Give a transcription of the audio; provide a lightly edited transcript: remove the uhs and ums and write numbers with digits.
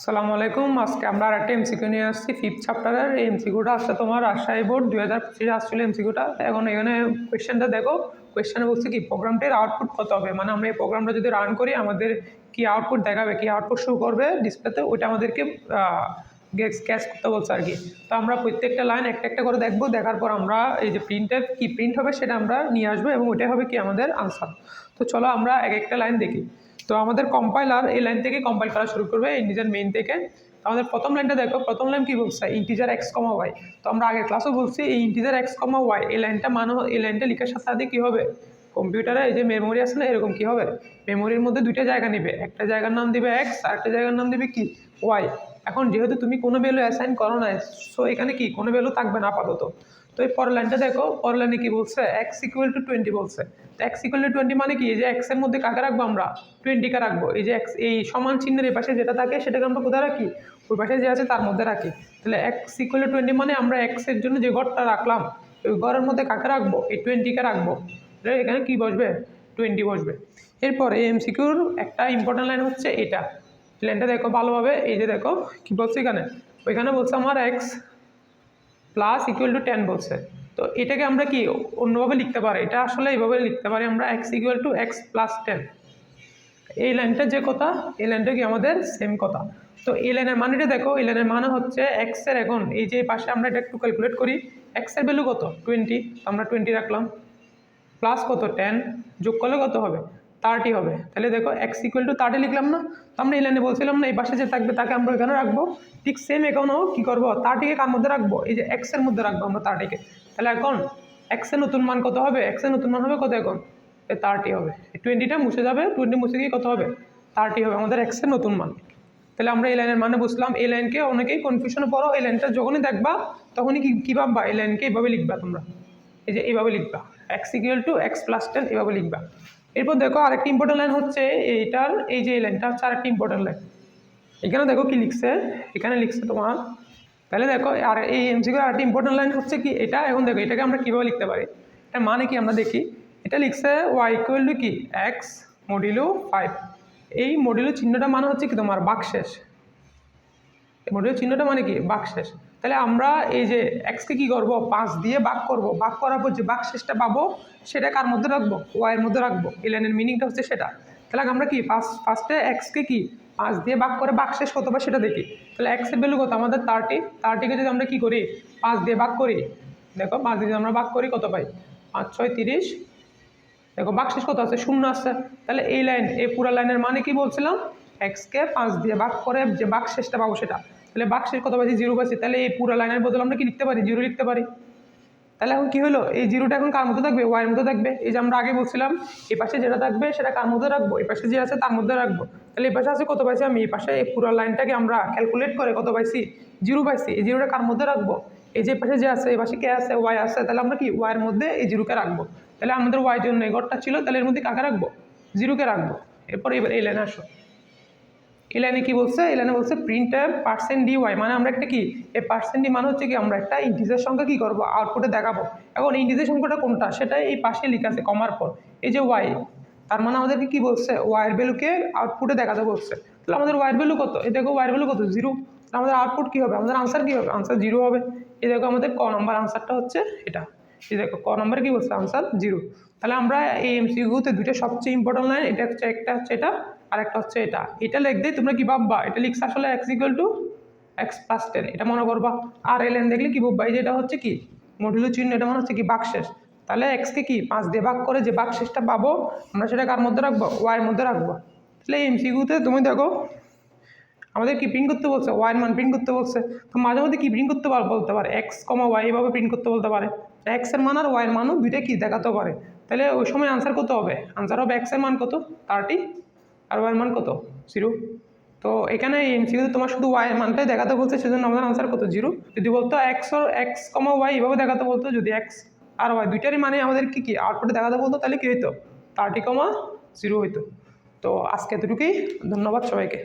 আসসালামু আলাইকুম। আজকে আমরা আরেকটা এমসিকিউ নিয়ে আসছি ফিফথ চ্যাপ্টারের। এই এমসিকিউটা আসছে তোমার রাজশাহী বোর্ড 2025 আসছিল এমসিকিউটা। এখন এখানে কোয়েশ্চেনটা দেখো। কোয়েশ্চেনে বলছে কি প্রোগ্রামটির আউটপুট কত হবে, মানে আমরা এই প্রোগ্রামটা যদি রান করি আমাদের কি আউটপুট দেখাবে, কি আউটপুট শো করবে ডিসপ্লেতে, ওইটা আমাদেরকে ক্যাচ করতে বলছে আর কি। তো আমরা প্রত্যেকটা লাইন একটা একটা করে দেখবো, দেখার পর আমরা এই যে প্রিন্টের কি প্রিন্ট হবে সেটা আমরা নিয়ে আসবো এবং ওইটাই হবে কি আমাদের আনসার। তো চলো আমরা এক একটা লাইন দেখি। তো আমাদের কম্পাইলার এই লাইন থেকে কম্পাইল করা শুরু করবে ইন্টিজার মেইন থেকে। আমাদের প্রথম লাইনটা দেখো, প্রথম লাইন কি বলছে, ইন্টিজার এক্স কমা ওয়াই। তো আমরা আগের ক্লাসও বলছি এই ইন্টিজার এক্স কমা ওয়াই এই লাইনটা এই লাইনটা লেখার সাথে সাথে কী হবে, কম্পিউটারে এই যে মেমোরি আছে না, এরকম কি হবে, মেমোরির মধ্যে দুইটা জায়গা নিবে, একটা জায়গার নাম দিবে এক্স আর একটা জায়গার নাম দিবে কি ওয়াই। এখন যেহেতু তুমি কোনো ভ্যালু অ্যাসাইন করো না, সো এখানে কি কোনো ভ্যালু থাকবে না আপাতত। তো এই পরের লাইনটা দেখো, পরের লাইনে কি বলছে, এক্স ইকুয়াল টু 20 বলছে। তো এক্স ইকুয়াল টু 20 মানে কি, এই যে এক্সের মধ্যে কাকে রাখবো আমরা, 20কে রাখবো। এই যে এক্স এই সমান চিহ্নের এই পাশে যেটা থাকে সেটাকে আমরা কোথায় রাখি, ওই পাশে যে আছে তার মধ্যে রাখি। তাহলে এক্স ইকুয়াল টু 20 মানে আমরা এক্সের জন্য যে ঘরটা রাখলাম ওই ঘরের মধ্যে কাকে রাখবো, এই 20কে রাখবো। এখানে কি বসবে, 20 বসবে। এরপর এই এমসিকিউর একটা ইম্পর্টেন্ট লাইন হচ্ছে এটা। লাইনটা দেখো ভালোভাবে, এই যে দেখো কি বলছে এখানে, ওইখানে বলছে আমার এক্স প্লাস ইকুয়াল টু 10 বলছে। তো এটাকে আমরা কি অন্যভাবে লিখতে পারি, এটা আসলে এইভাবে লিখতে পারি আমরা, x equal to x plus 10। এই লাইনটা যে কথা, এই লাইনটা কি আমাদের সেম কথা। তো এই লাইনের মানেটা দেখো, এই লাইনের মানে হচ্ছে এক্সের, এখন এই যে পাশে আমরা এটা একটু ক্যালকুলেট করি, এক্সের ভ্যালু কত 20, আমরা 20 রাখলাম, প্লাস কত 10, যোগ করলে কত হবে 30 হবে। তাহলে দেখো এক্স ইকুয়াল টু 30 লিখলাম না। তো আমরা এই লাইনে বলছিলাম না এই পাশে যে থাকবে তাকে আমরা এখানে রাখবো, ঠিক সেম এখানেও কী করবো, 30কে কার মধ্যে রাখবো, এই যে এক্সের মধ্যে রাখবো আমরা 30কে। তাহলে এখন এক্সের নতুন মান কত হবে, এক্সের নতুন মান হবে কত, এখন 30 হবে। 20টা মুছে যাবে, 20 মুছে গিয়ে কত হবে 30 হবে আমাদের এক্সের নতুন মান। তাহলে আমরা এই লাইনের মানে বুঝলাম। এই লাইনকে অনেকেই কনফিউশনে পড়ো, এই লাইনটা যখনই দেখবা তখনই কী ভাববা, এই লাইনকে এইভাবে লিখবা তোমরা, এই যে এইভাবে লিখবা x equal to x plus 10 এইভাবে লিখবা। এরপর দেখো আরেকটি ইম্পর্টেন্ট লাইন হচ্ছে এইটার, এই যে এই লাইনটা হচ্ছে আরেকটি ইম্পর্টেন্ট লাইন। এখানে দেখো কি লিখছে, এখানে লিখছে তোমার, তাহলে দেখো আর এই এমসিকিউর আরেকটি ইম্পর্টেন্ট লাইন হচ্ছে কি এটা। এখন দেখো এটাকে আমরা কীভাবে লিখতে পারি, এটা মানে কি আমরা দেখি। এটা লিখছে ওয়াই ইকুয়াল টু কি এক্স মডিউলো 5। এই মডিউলো চিহ্নটা মানে হচ্ছে কি তোমার ভাগশেষ, মডিউল চিহ্নটা মানে কি ভাগশেষ। তাহলে আমরা এই যে এক্সকে কী করবো, 5 দিয়ে ভাগ করব, ভাগ করার পর যে ভাগশেষটা পাবো সেটা কার মধ্যে রাখবো, ওয়াইয়ের মধ্যে রাখবো। এই লাইনের মিনিংটা হচ্ছে সেটা। তাহলে আমরা কি ফার্স্টে এক্সকে কি 5 দিয়ে ভাগ করে ভাগশেষ কত পাবে সেটা দেখি। তাহলে এক্সের ভ্যালু কত আমাদের 30কে যদি আমরা কি করি 5 দিয়ে ভাগ করি, দেখো 5 দিয়ে আমরা ভাগ করি কত পাই, 5 6 30, দেখো ভাগশেষ কত আছে, 0 আসছে। তাহলে এই লাইন, এই পুরো লাইনের মানে কি বলছিলাম, এক্সকে 5 দিয়ে ভাগ করে যে ভাগশেষটা পাবো সেটা। তাহলে ভাগশেষ কত পাইছি, 0 পাইছি। তাহলে এই পুরো লাইনের বদলে আমরা কি লিখতে পারি, 0 লিখতে পারি। তাহলে এখন কি হলো, এই 0টা এখন কার মধ্যে থাকবে, ওয়াইয়ের মধ্যে থাকবে। এই যে আমরা আগে বলছিলাম এই পাশে যেটা থাকবে সেটা কার মধ্যে রাখবো, এই পাশে যে আছে তার মধ্যে রাখবো। তাহলে এই পাশে আছে কত পাইছি আমি, এই পাশে এই পুরো লাইনটাকে আমরা ক্যালকুলেট করে কত পাইছি, 0 পাইছি। এই 0টা কার মধ্যে রাখবো, এই যে পাশে যে আছে এই পাশে কে আছে, ওয়াই আছে। তাহলে আমরা কি ওয়াইয়ের মধ্যে এই 0কে রাখবো। তাহলে আমাদের ওয়াইয়ের জন্য এই ঘরটা ছিল, তাহলে এর মধ্যে কাকে রাখবো, 0কে রাখবো। এরপর এবার এই লাইনে আসো, এই লাইনে কি বলছে, এই লাইনে বলছে প্রিন্ট %dy, মানে আমরা একটা কি, এই %d মানে হচ্ছে কি আমরা একটা ইন্টিজার সংখ্যা কি করবো আউটপুটে দেখাবো। এখন ইন্টিজার সংখ্যাটা কোনটা সেটা এই পাশে লেখা আছে কমার পর, এই যে ওয়াই, তার মানে আমাদেরকে কি বলছে, ওয়াইয়ের ভ্যালুকে আউটপুটে দেখাতে বলছে। তাহলে আমাদের ওয়াইয়ের ভ্যালু কত, এই দেখো ওয়াইয়ের ভ্যালু কত 0। আমাদের আউটপুট কি হবে, আমাদের আনসার কি হবে, আনসার 0 হবে। এই দেখো আমাদের ক নম্বর আনসারটা হচ্ছে এটা, এই দেখো ক নম্বরে কি বলছে, আনসার 0। তাহলে আমরা এই এমসিকিউতে দুইটা সবচেয়ে ইম্পর্টেন্ট লাইন, এটা হচ্ছে একটা হচ্ছে এটা আর একটা হচ্ছে এটা। এটা লিখতে তোমরা কি ভাববা, এটা লিখছে আসলে x equal to x plus 10, এটা মনে করবা। আর এই লাইন দেখলে কি ভাববা, এই যে এটা হচ্ছে কি মডুলো চিহ্ন, এটা মনে হচ্ছে কি ভাগশেষ। তাহলে এক্সকে কি 5 দিয়ে ভাগ করে যে ভাগশেষটা পাবো আমরা সেটা কার মধ্যে রাখবো, ওয়াইয়ের মধ্যে রাখবো। তাহলে এই এমসিকিউতে তুমি দেখো আমাদের কি প্রিন্ট করতে বলছে, ওয়াইয়ের মান প্রিন্ট করতে বলছে। তো মাঝে মধ্যে কি প্রিন্ট করতে বলতে পারে, এক্স কমা ওয়াই এভাবে প্রিন্ট করতে বলতে পারে। এক্স এর মান আর ওয়াইয়ের মানও দুইটা কি দেখাতে পারে। তাহলে ওই সময় আনসার কত হবে, আনসার হবে এক্স এর মান কত 30 আর ওয়াইয়ের মান কত 0। তো এখানে এমসিকিউতে তোমার শুধু ওয়াইয়ের মানটাই দেখাতে বলছে, সেজন্য আমাদের আনসার কত 0। যদি বলতো এক্স কমা ওয়াই এভাবে দেখাতে বলতো, যদি এক্স আর ওয়াই দুইটারই মানে আমাদের কি আউটপুটে দেখাতে বলতো, তাহলে কি হইতো 30,0 হইতো। তো আজকে এতটুকুই, ধন্যবাদ সবাইকে।